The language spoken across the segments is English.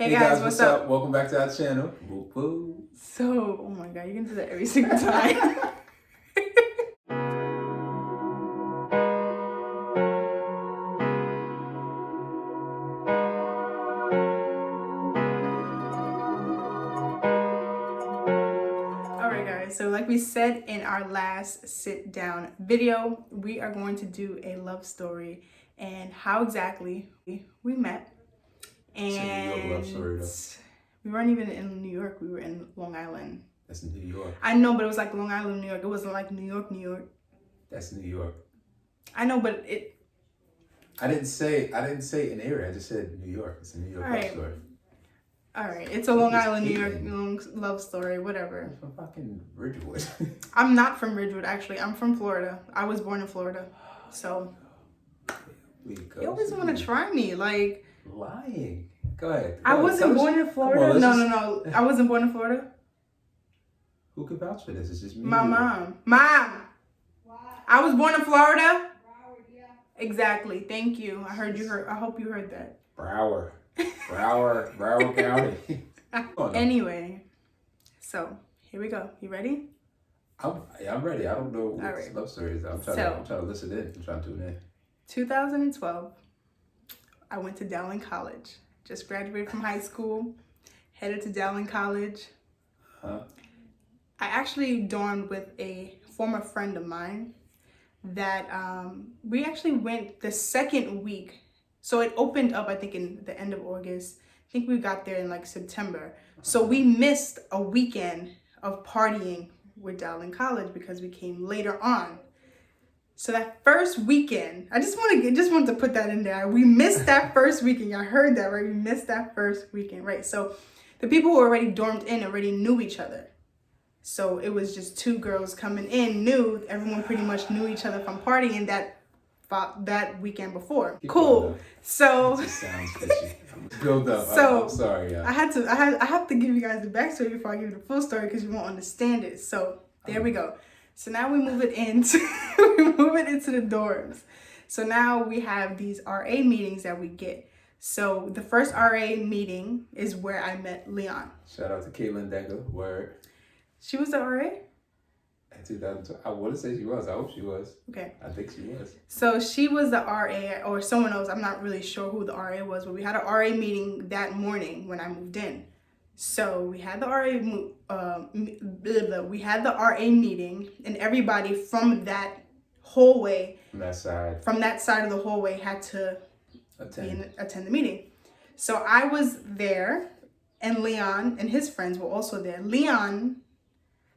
Hey guys, what's up? Welcome back to our channel. Woo woo. So, oh my god, you can do that every single time. Alright guys, so like we said in our last sit down video, we are going to do a love story and how exactly we met. And love story, though. We weren't even in New York, we were in Long Island. That's New York. I know, but it was like Long Island, New York. It wasn't like New York, New York. That's New York. I know, but I didn't say an area. I just said New York. It's a New York love story. All right, it's a Long Island, New York love story, whatever. I'm from fucking Ridgewood. I'm not from Ridgewood, actually. I'm from Florida. I was born in Florida, so. You always want to try me, like. Lying. Go ahead. I wasn't born in Florida. No. I wasn't born in Florida. Who can vouch for this? It's just me. My mom. Mom! I was born in Florida? Broward, yeah. Exactly. Thank you. I hope you heard that. Broward County. Anyway, so here we go. You ready? I'm ready. I don't know what right. love story is. I'm trying to listen in. I'm trying to tune in. 2012, I went to Dowling College. Just graduated from high school, headed to Dowling College. Huh? I actually dormed with a former friend of mine that we actually went the second week. So it opened up, I think, in the end of August. I think we got there in like September. So we missed a weekend of partying with Dowling College because we came later on. So that first weekend, I just wanted to put that in there. We missed that first weekend. I heard that, right? We missed that first weekend, right? So the people who were already dormed in already knew each other. So it was just two girls coming in, everyone pretty much knew each other from partying that weekend before. Cool. So it sounds fishy. Build up. So I'm sorry. Yeah. I have to give you guys the backstory before I give you the full story because you won't understand it. So there we go. So now we move it into the dorms. So now we have these RA meetings that we get. So the first RA meeting is where I met Leon. Shout out to Caitlin Decker. Word. She was the RA? In 2012. I want to say she was. I hope she was. Okay. I think she was. So she was the RA or someone else. I'm not really sure who the RA was, but we had an RA meeting that morning when I moved in. So we had the RA meeting, and everybody from that hallway, from that side of the hallway, had to attend the meeting. So I was there, and Leon and his friends were also there. Leon,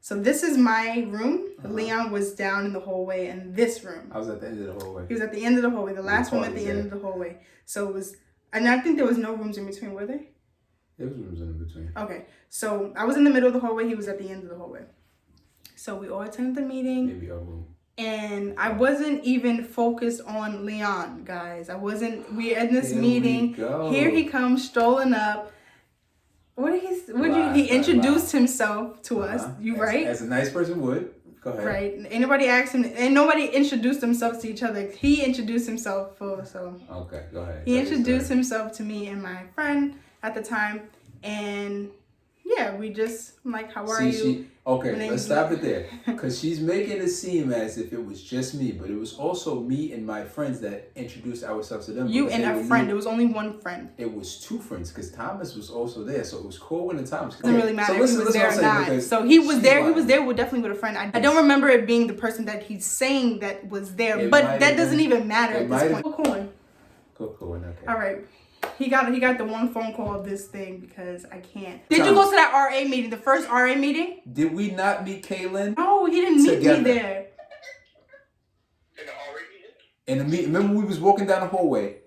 so this is my room. Leon was down in the hallway in this room. I was at the end of the hallway. He was at the end of the hallway, the last room at the end of the hallway. So it was, and I think there was no rooms in between, were there? There was rooms in between. Okay, so I was in the middle of the hallway. He was at the end of the hallway. So we all attended the meeting. Maybe a room. And I wasn't even focused on Leon, guys. We're in this meeting. Here he comes strolling up. He introduced himself to us. Right? As a nice person would. Go ahead. Right. Anybody asked him, and nobody introduced themselves to each other. He introduced himself Okay, go ahead. He introduced himself to me and my friend at the time, and yeah, we just like, how are you? Okay, let's stop it there, because she's making it seem as if it was just me, but it was also me and my friends that introduced ourselves to them. You and a friend. It was only one friend. It was two friends, because Thomas was also there, so it was Corwin and Thomas. Doesn't really matter if he was there or not. So he was there. He was there definitely with a friend. I don't remember it being the person that he's saying that was there, but that doesn't even matter at this point. Go Corwin. Okay. All right. He got the one phone call of this thing because I can't. Did you go to that RA meeting, the first RA meeting? Did we not meet Kaylin? No, he didn't meet me there. In the RA meeting? In the meeting, remember we was walking down the hallway,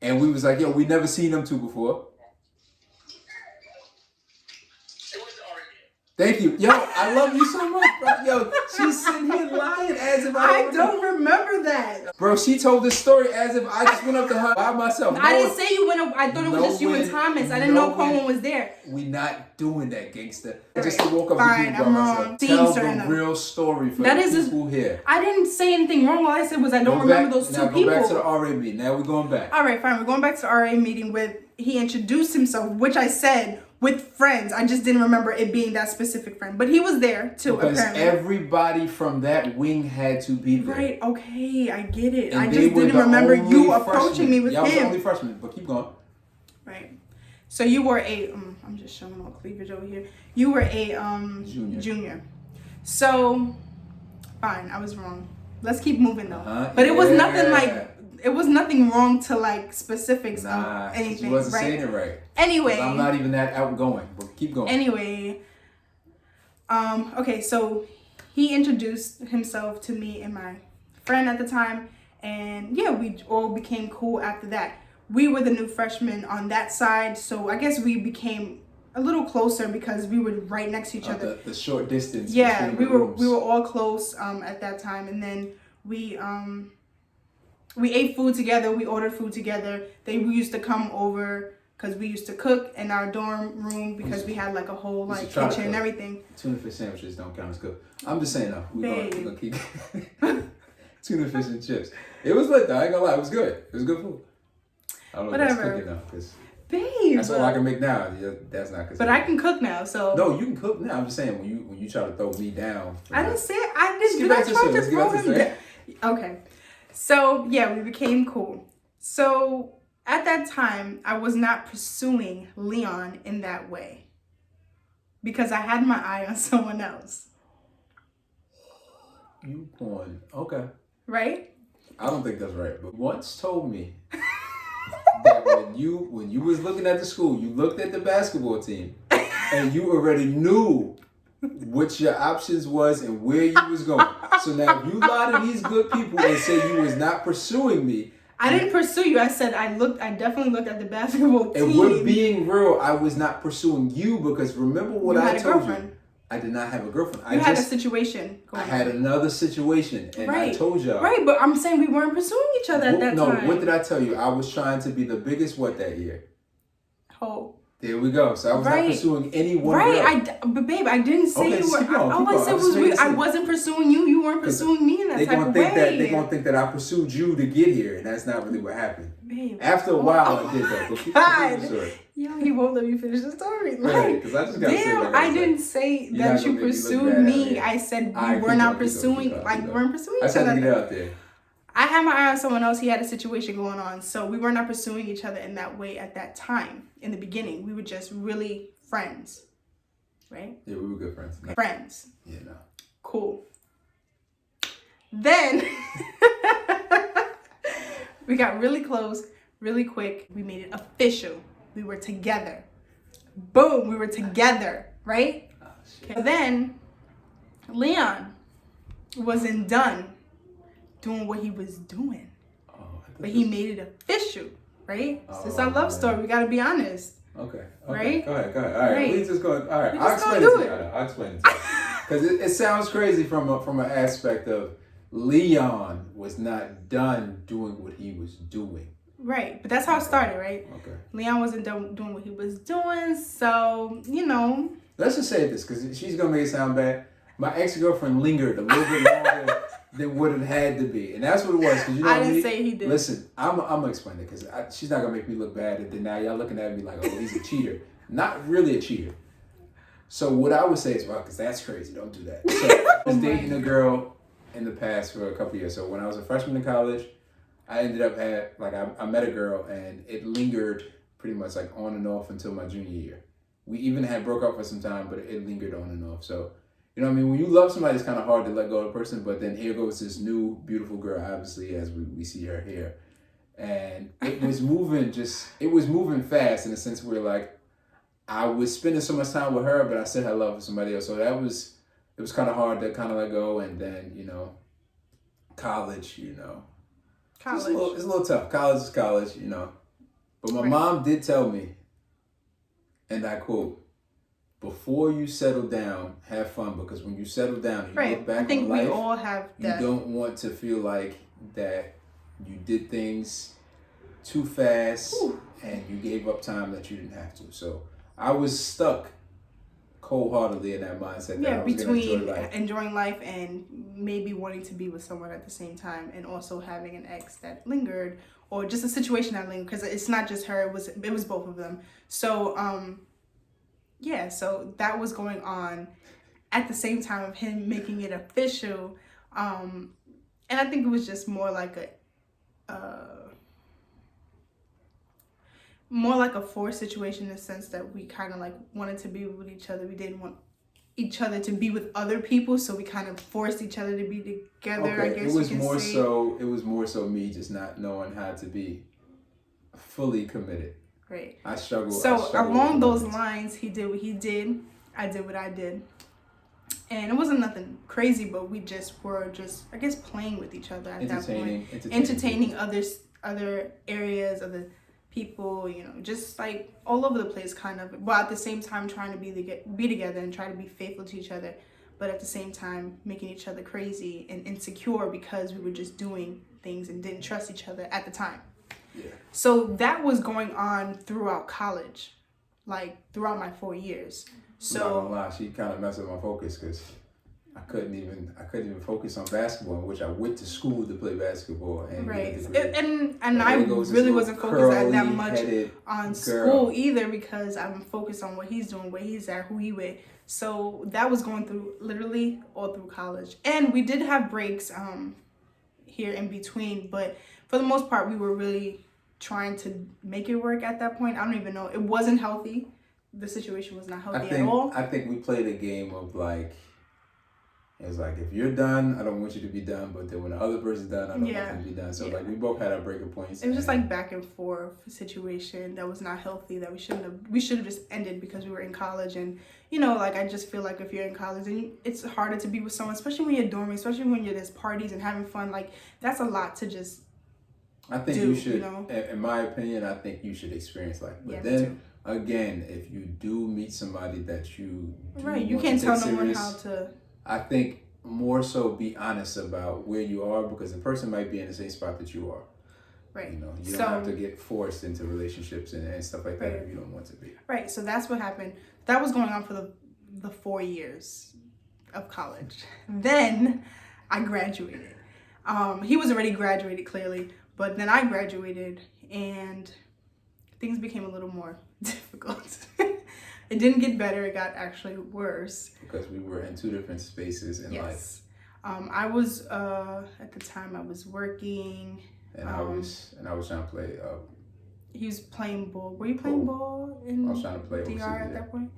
and we was like, yo, we never seen them two before. It was the RA meeting. Thank you. Yo, I love you so much, bro. Yo, she's sitting here lying as if I don't remember that. Bro, she told this story as if I just went up to her by myself. I didn't say you went up. I thought it was just you and Thomas. I didn't know Coleman was there. We not doing that, gangster. Just to walk up to you, bro. I'm wrong. Tell the real story for the people here. I didn't say anything wrong. All I said was I don't remember those two people. Now go back to the RA meeting. Now we're going back. All right, fine. We're going back to the RA meeting with he introduced himself, which I said with friends. I just didn't remember it being that specific friend, but he was there too. Because apparently. everybody from that wing had to be there. Right? Okay, I get it. And I they just were didn't the remember only you approaching freshmen. me with Yeah, I was the him. only freshman, but keep going. Right. So you were a. I'm just showing all cleavage over here. You were a junior. So, fine. I was wrong. Let's keep moving though. But it was nothing like. It was nothing wrong to like specifics of anything. You wasn't right? saying it right. Anyway. I'm not even that outgoing, but keep going. Anyway. Okay, so he introduced himself to me and my friend at the time, and yeah, we all became cool after that. We were the new freshmen on that side, so I guess we became a little closer because we were right next to each other. The short distance. Yeah, between the rooms. we were all close at that time, and then we ate food together. We ordered food together. They used to come over because we used to cook in our dorm room because we had like a whole like kitchen and everything. Tuna fish sandwiches don't count as cook. I'm just saying though. We're gonna keep tuna fish and chips. It was lit though. I ain't gonna lie. It was good. It was good food. I don't know if that's cooking now because that's all I can make now. Yeah, that's not considered. But I can cook now, so no, you can cook now. I'm just saying when you try to throw me down. I didn't say I didn't. Did I try to throw him down? Okay, so yeah, we became cool. So at that time, I was not pursuing Leon in that way because I had my eye on someone else. You porn. Okay. Right? I don't think that's right, but once told me that when you was looking at the school, you looked at the basketball team and you already knew what your options was and where you was going. So now if you lie to these good people and say you was not pursuing me. I didn't pursue you. I said I definitely looked at the basketball team. And we're being real, I was not pursuing you because remember what I told you. I did not have a girlfriend. I had a situation going on. I had another situation, and I told y'all. Right, but I'm saying we weren't pursuing each other at that time. No, what did I tell you? I was trying to be the biggest what that year? Oh. There we go. So I was not pursuing any one girl. But babe, I didn't say you were. All I said was I wasn't pursuing you. You weren't pursuing me in that type of way. They're going to think that I pursued you to get here, and that's not really what happened. Babe. After a while, I did that. But keep the story. Yo, he won't let me finish the story. Right, because I just got to say that. I didn't say that you pursued me. I said we were not pursuing, we weren't pursuing each other. I said to get it out there. I had my eye on someone else. He had a situation going on. So we were not pursuing each other in that way at that time. In the beginning, we were just really friends. Right? Yeah, we were good friends. No. Friends. Yeah, no. Cool. Then we got really close, really quick. We made it official. We were together. Boom, we were together. Right? Oh, okay. Then Leon wasn't done doing what he was doing. But he made it official, right? So it's our love story. We gotta be honest. Okay. Right? Go ahead. All right. Please just go. All right. I'll explain it to you. I'll explain it to you. Because it sounds crazy from an aspect of Leon was not done doing what he was doing. Right. But that's how it started, right? Okay. Leon wasn't done doing what he was doing, so, Let's just say this, because she's going to make it sound bad. My ex-girlfriend lingered a little bit longer than what it had to be. And that's what it was. Cause you know I didn't say he did. Listen, I'm going to explain it because she's not going to make me look bad. And then now y'all looking at me like, oh, he's a cheater. Not really a cheater. So what I would say is, well, because that's crazy. Don't do that. So I was dating a girl in the past for a couple years. So when I was a freshman in college, I ended up I met a girl and it lingered pretty much like on and off until my junior year. We even had broke up for some time, but it lingered on and off. So, you know what I mean? When you love somebody, it's kind of hard to let go of a person, but then here goes this new, beautiful girl, obviously, as we see her here. And it was moving fast in the sense where, like, I was spending so much time with her, but I still had love for somebody else. So it was kind of hard to kind of let go. And then, college, College. It's a little tough. College is college, But my mom did tell me, and I quote, before you settle down, have fun, because when you settle down and you look back on life, we all have that. You don't want to feel like that you did things too fast and you gave up time that you didn't have to. So I was stuck cold-heartedly in that mindset that I was between enjoying life and maybe wanting to be with someone at the same time, and also having an ex that lingered or just a situation that lingered, because it's not just her, it was both of them. So yeah, so that was going on at the same time of him making it official. And I think it was just more like a forced situation, in the sense that we kind of like wanted to be with each other. We didn't want each other to be with other people, so we kind of forced each other to be together. Okay, I guess it was you can more say. so. It was more so me just not knowing how to be fully committed. Right. I struggle. So along with those limits. lines, he did what he did. I did what I did, and it wasn't nothing crazy, but we were I guess playing with each other at that point, entertaining other areas, other people, you know, just like all over the place, kind of. While at the same time trying to be together and try to be faithful to each other, but at the same time making each other crazy and insecure because we were just doing things and didn't trust each other at the time. Yeah. So that was going on throughout college, like throughout my 4 years. I'm not gonna lie, she kind of messed up my focus because I couldn't even focus on basketball, in which I went to school to play basketball and right, get a degree. and I really wasn't focused that much on school either, because I'm focused on what he's doing, where he's at, who he with. So that was going through literally all through college, and we did have breaks here in between, but for the most part we were really trying to make it work at that point. I don't even know, it wasn't healthy. The situation was not healthy at all. I think we played a game of like, it was like, if you're done, I don't want you to be done, but then when the other person's done, I don't want them to be done. So like we both had our breaking points. It was just like back and forth situation that was not healthy, that we should have just ended, because we were in college. And you know, like, I just feel like if you're in college and it's harder to be with someone, especially when you're dorming, especially when there's parties and having fun, like that's a lot to just I think you should, you know? In my opinion, I think you should experience life. But then again, if you do meet somebody that you you can't tell no one how to. I think more so be honest about where you are, because the person might be in the same spot that you are. Right. You know, you don't have to get forced into relationships and stuff like that if you don't want to be. Right. So that's what happened. That was going on for the 4 years of college. Then I graduated. He was already graduated, clearly, but then I graduated and things became a little more difficult. It didn't get better, it got actually worse. Because we were in two different spaces in life. I was at the time I was working. And I was trying to play he was playing ball. Were you playing ball in I was trying to play DR at that point?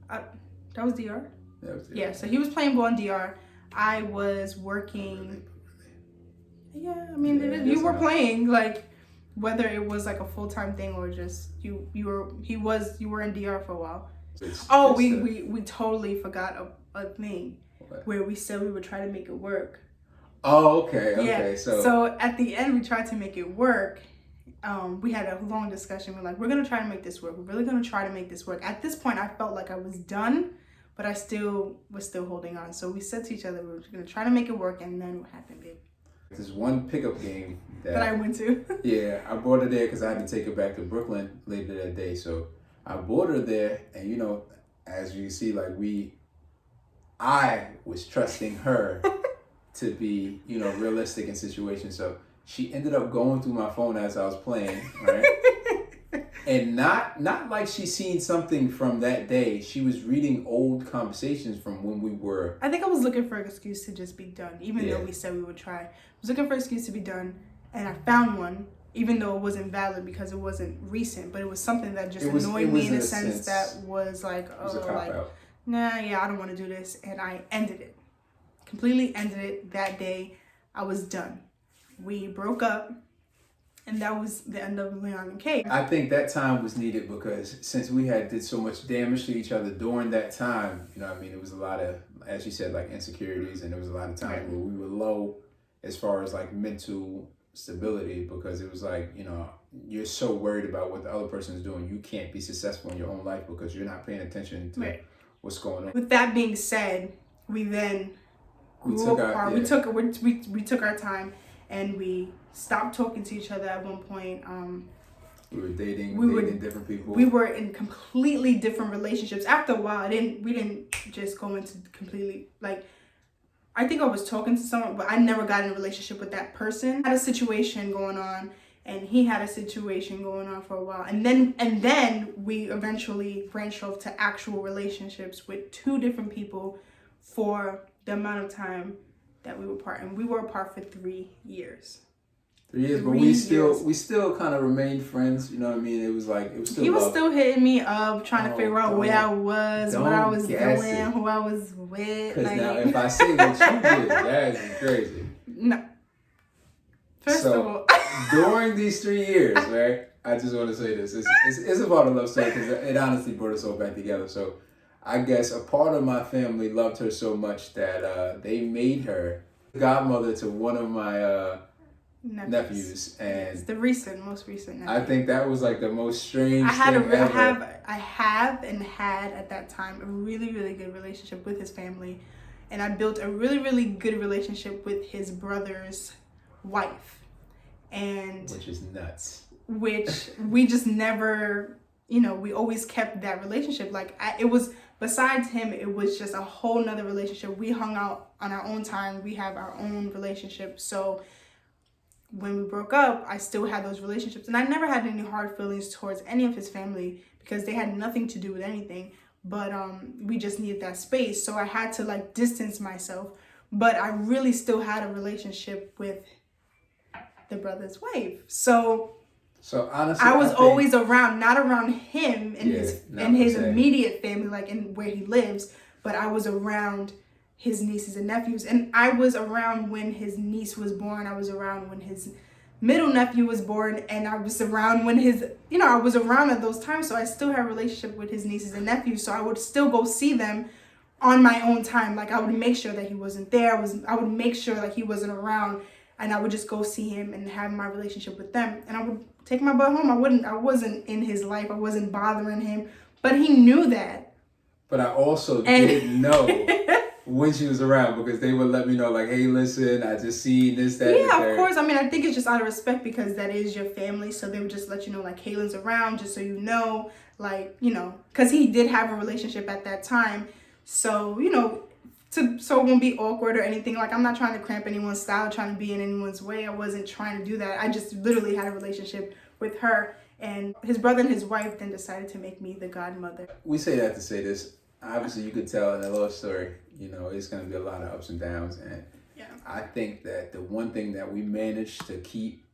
That was DR? That was DR. Yeah, so he was playing ball in DR. I was working. Yeah, I mean, you were playing, like, whether it was like a full-time thing or just you were in DR for a while. We totally forgot a thing where we said we would try to make it work. Oh, okay. Yeah. So at the end, we tried to make it work. We had a long discussion. We're like, we're gonna try to make this work. We're really gonna try to make this work. At this point, I felt like I was done, but I was still holding on. So we said to each other, we were gonna try to make it work, and then what happened, babe? There's one pickup game that I went to. Yeah, I brought her there because I had to take her back to Brooklyn later that day. So I brought her there, and you know, as you see, like I was trusting her to be, you know, realistic in situations. So she ended up going through my phone as I was playing, right? And not like she seen something from that day. She was reading old conversations from when we were. I think I was looking for an excuse to just be done, even though we said we would try. I was looking for an excuse to be done, and I found one, even though it wasn't valid because it wasn't recent, but it was something that just annoyed me in a sense that was like, I don't want to do this, and I completely ended it that day. I was done. We broke up. And that was the end of Leon and Kate. I think that time was needed because since we had did so much damage to each other during that time, you know what I mean, it was a lot of, as you said, like insecurities, and there was a lot of times where we were low as far as like mental stability, because it was like, you know, you're so worried about what the other person is doing, you can't be successful in your own life because you're not paying attention to what's going on. With that being said, we then we took our time, and we stopped talking to each other at one point. We were dating different people. We were in completely different relationships. After a while, we didn't just go into completely, like, I think I was talking to someone, but I never got in a relationship with that person. I had a situation going on, and he had a situation going on for a while, and then we eventually branched off to actual relationships with two different people for the amount of time that we were apart, and we were apart for 3 years. 3 years, but 3 we still kind of remained friends. You know what I mean? It was still. He was love. still hitting me up, trying to figure out where I was, what I was doing, it. who I was with. Because like, now, if I say what you did, that is crazy. No. First of all, during these 3 years, right? I just want to say this: it's a part of love story because it honestly brought us all back together. So, I guess a part of my family loved her so much that they made her godmother to one of my nephews, and it's the most recent nephew. I think that was like the most strange I had thing ever. I have and had at that time a really, really good relationship with his family, and I built a really, really good relationship with his brother's wife, and Which is nuts. which we just never, we always kept that relationship. Like it was, besides him, it was just a whole nother relationship. We hung out on our own time. We have our own relationship. So when we broke up, I still had those relationships, and I never had any hard feelings towards any of his family because they had nothing to do with anything. But we just needed that space, so I had to like distance myself. But I really still had a relationship with the brother's wife. So honestly, I was always around, not around him and his per se. immediate family, like in where he lives, but I was around his nieces and nephews. And I was around when his niece was born. I was around when his middle nephew was born, and I was around when I was around at those times. So I still had a relationship with his nieces and nephews. So I would still go see them on my own time. Like I would make sure that he wasn't there. I would make sure that he wasn't around, and I would just go see him and have my relationship with them. And I would take my butt home. I wasn't in his life. I wasn't bothering him, but he knew that. But I also didn't know when she was around because they would let me know, like, hey, listen, I just see this, that, and the Yeah, third. of course. I mean, I think it's just out of respect because that is your family. So they would just let you know, like, Kaylin's around, just so you know, like, because he did have a relationship at that time. So, so it won't be awkward or anything. Like, I'm not trying to cramp anyone's style, trying to be in anyone's way. I wasn't trying to do that. I just literally had a relationship with her. And his brother and his wife then decided to make me the godmother. We say that to say this. Obviously, you could tell in a love story, it's going to be a lot of ups and downs. And Yeah. I think that the one thing that we managed to keep,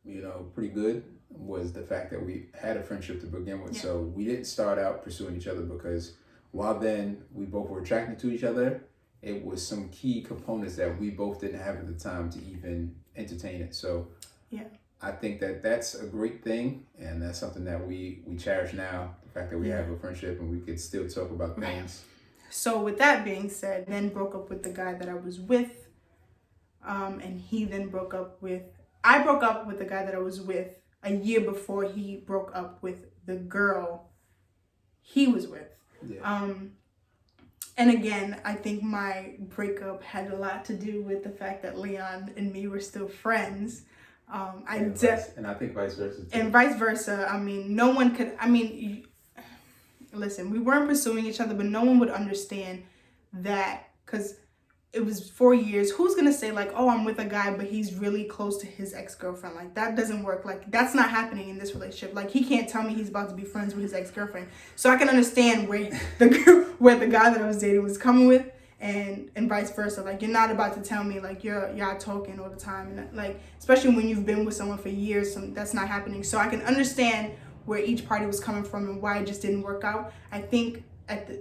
pretty good was the fact that we had a friendship to begin with. Yeah. So we didn't start out pursuing each other because while then we both were attracted to each other, it was some key components that we both didn't have at the time to even entertain it. So Yeah. I think that that's a great thing, and that's something that we cherish now, the fact that we have a friendship and we could still talk about things. So with that being said, then broke up with the guy that I was with, and he then I broke up with the guy that I was with a year before he broke up with the girl he was with. Yeah. And again, I think my breakup had a lot to do with the fact that Leon and me were still friends. And I think vice versa too. And vice versa. I mean, no one could, listen, we weren't pursuing each other, but no one would understand that because it was 4 years. Who's going to say like, oh, I'm with a guy, but he's really close to his ex-girlfriend? Like that doesn't work. Like that's not happening in this relationship. Like he can't tell me he's about to be friends with his ex-girlfriend. So I can understand where the guy that I was dating was coming with. And vice versa. Like you're not about to tell me like y'all talking all the time, and like especially when you've been with someone for years, that's not happening. So I can understand where each party was coming from and why it just didn't work out. I think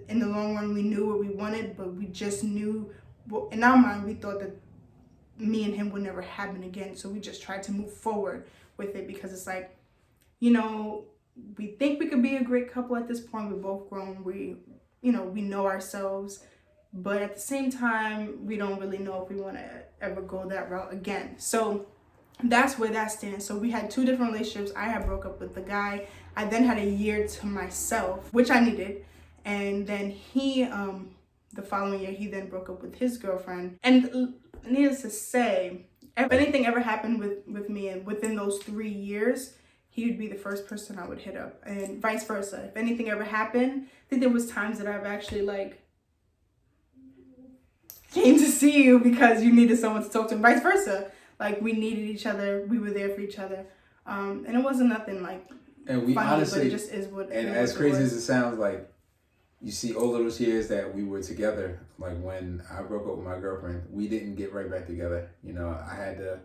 in the long run we knew what we wanted, but we just knew in our mind we thought that me and him would never happen again. So we just tried to move forward with it because it's like, we think we could be a great couple at this point. We're both grown. We know ourselves. But at the same time, we don't really know if we want to ever go that route again. So that's where that stands. So we had 2 different relationships. I had broke up with the guy. I then had a year to myself, which I needed. And then he, the following year, he then broke up with his girlfriend. And needless to say, if anything ever happened with me and within those 3 years, he would be the first person I would hit up. And vice versa. If anything ever happened, I think there was times that I've actually like, came to see you because you needed someone to talk to, and vice versa. Like we needed each other, we were there for each other. And it wasn't nothing like And we funny, honestly, but it just is what. and it as was. crazy as it sounds, like you see all of those years that we were together. Like when I broke up with my girlfriend, we didn't get right back together. You know, I had to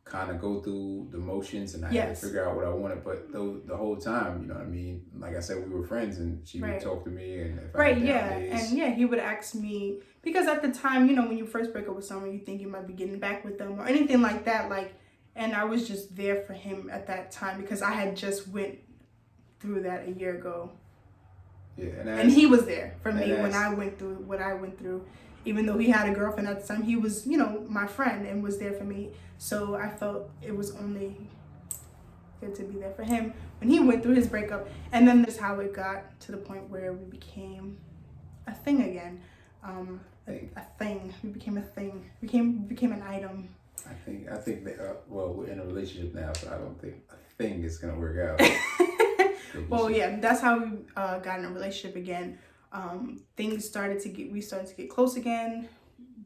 kind of go through the motions, and I had to figure out what I wanted. But the whole time, you know what I mean? Like I said, we were friends, and she would talk to me, and if I had down days, and he would ask me, because at the time, you know, when you first break up with someone, you think you might be getting back with them or anything like that, like, and I was just there for him at that time because I had just went through that a year ago. Yeah, and he was there for me when I went through what I went through. Even though he had a girlfriend at the time, he was, you know, my friend and was there for me. So I felt it was only good to be there for him when he went through his breakup. And then that's how it got to the point where we became a thing again. A thing. We became a thing. We became an item. I think that well, we're in a relationship now, so I don't think a thing is gonna work out. Well, yeah, that's how we got in a relationship again. We started to get close again.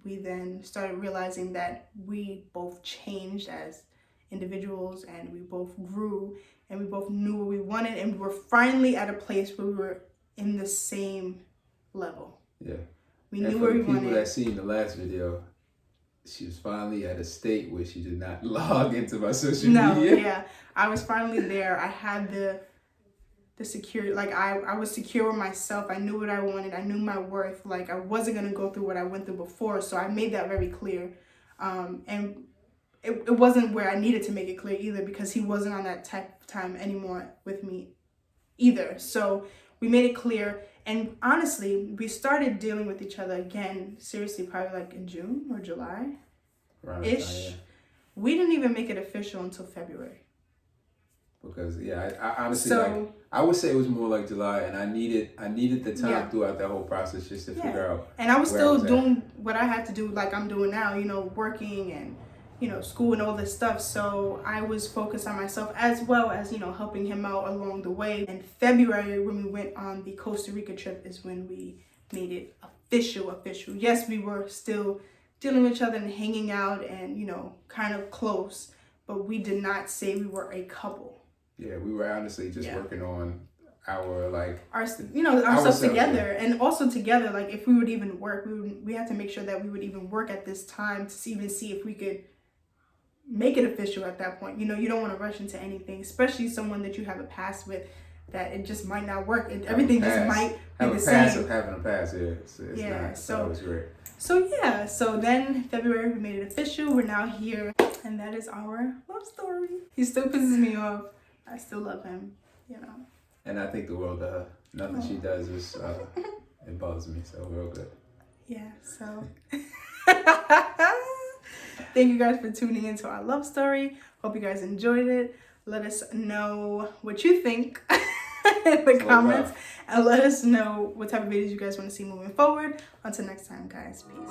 We then started realizing that we both changed as individuals, and we both grew, and we both knew what we wanted, and we were finally at a place where we were in the same level. Yeah. We knew where we wanted. People that seen the last video, she was finally at a state where she did not log into my social media. Yeah. I was finally there. I had the security, like I was secure with myself. I knew what I wanted. I knew my worth. Like I wasn't gonna go through what I went through before. So I made that very clear. And it wasn't where I needed to make it clear either, because he wasn't on that type of time anymore with me either. So we made it clear. And honestly, we started dealing with each other again, seriously, probably like in June or July-ish. We didn't even make it official until February. Because I honestly, like, I would say it was more like July, and I needed the time throughout that whole process just to figure out. And I was still doing what I had to do, like I'm doing now, you know, working and, you know, school and all this stuff. So I was focused on myself as well as, you know, helping him out along the way. And February, when we went on the Costa Rica trip, is when we made it official. Yes, we were still dealing with each other and hanging out and, you know, kind of close, but we did not say we were a couple. Yeah, we were honestly just working on ourselves together, and also together. Like if we would even work, we had to make sure that we would even work at this time to even see if we could make it official at that point. You know, you don't want to rush into anything, especially someone that you have a past with, that it just might not work. Everything just might be the same. Having a past, it's not always great. So then February we made it official. We're now here, and that is our love story. He still pisses me off. I still love him, you know. And I think the world, nothing she does is, it bothers me, so we're all good. Yeah, so. Thank you guys for tuning into our love story. Hope you guys enjoyed it. Let us know what you think in the comments. And let us know what type of videos you guys want to see moving forward. Until next time, guys. Peace.